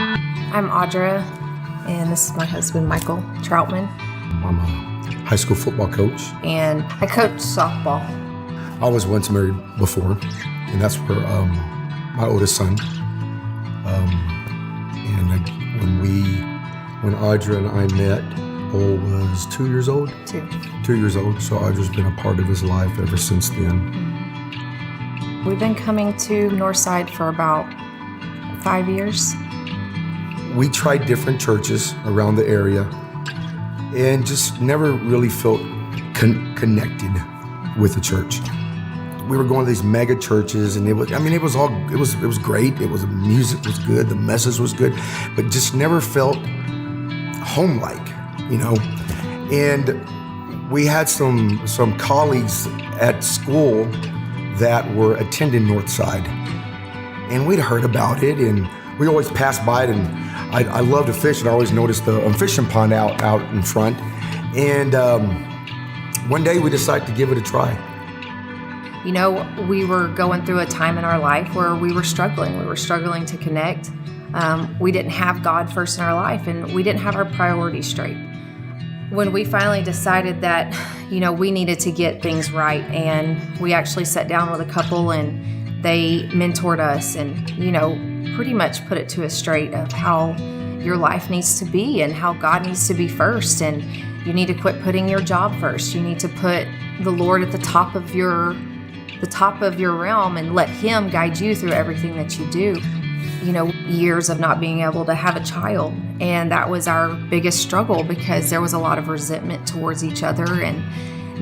I'm Audra, and this is my husband, Michael Troutman. I'm a high school football coach. And I coach softball. I was once married before, and that's where my oldest son. When Audra and I met, Cole was 2 years old? 2 years old, so Audra's been a part of his life ever since then. We've been coming to Northside for about 5 years. We tried different churches around the area and just never really felt connected with the church. We were going to these mega churches, and it was great. The music was good, the message was good, but just never felt home-like, And we had some colleagues at school that were attending Northside, and we'd heard about it, and we always passed by it, and I love to fish, and I always noticed the fishing pond out in front. And one day we decided to give it a try. We were going through a time in our life where we were struggling. We were struggling to connect. We didn't have God first in our life, and we didn't have our priorities straight. When we finally decided that, we needed to get things right, and we actually sat down with a couple, and they mentored us and, pretty much put it to us straight of how your life needs to be and how God needs to be first. And you need to quit putting your job first. You need to put the Lord at the top of your realm and let Him guide you through everything that you do. Years of not being able to have a child. And that was our biggest struggle because there was a lot of resentment towards each other, and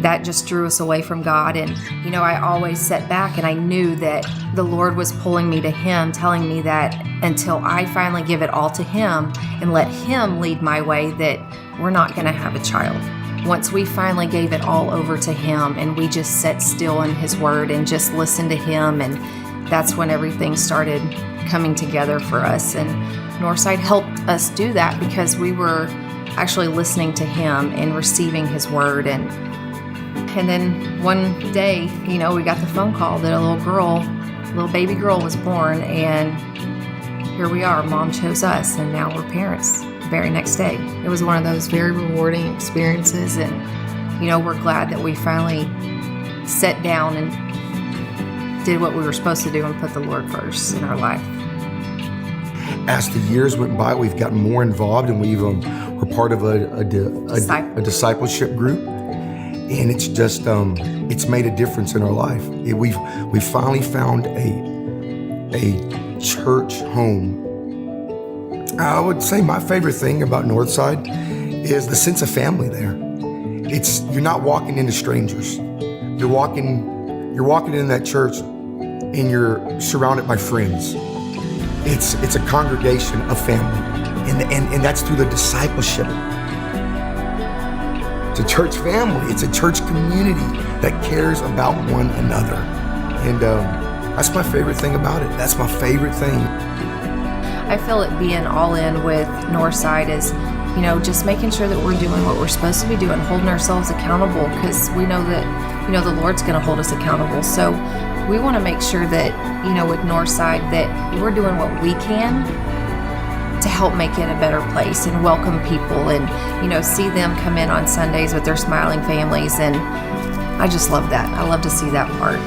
that just drew us away from God. And, I always sat back and I knew that the Lord was pulling me to Him, telling me that until I finally give it all to Him and let Him lead my way, that we're not going to have a child. Once we finally gave it all over to Him and we just sat still in His Word and just listened to Him, and that's when everything started coming together for us. And Northside helped us do that because we were actually listening to Him and receiving His Word. And then one day, we got the phone call that a little baby girl was born, and here we are. Mom chose us, and now we're parents the very next day. It was one of those very rewarding experiences, and, we're glad that we finally sat down and did what we were supposed to do and put the Lord first in our life. As the years went by, we've gotten more involved, and we're part of a discipleship group, and it's just it's made a difference in our life. We've finally found a church home. I would say my favorite thing about Northside is the sense of family there. You're not walking into strangers. You're walking in that church, and you're surrounded by friends. It's a congregation of family, and that's through the discipleship. It's a church family. It's a church community that cares about one another, and that's my favorite thing about it. That's my favorite thing. I feel it being all in with Northside is, just making sure that we're doing what we're supposed to be doing, holding ourselves accountable, because we know that, the Lord's going to hold us accountable. So we want to make sure that, with Northside, that we're doing what we can to help make it a better place and welcome people and, see them come in on Sundays with their smiling families. And I just love that. I love to see that part.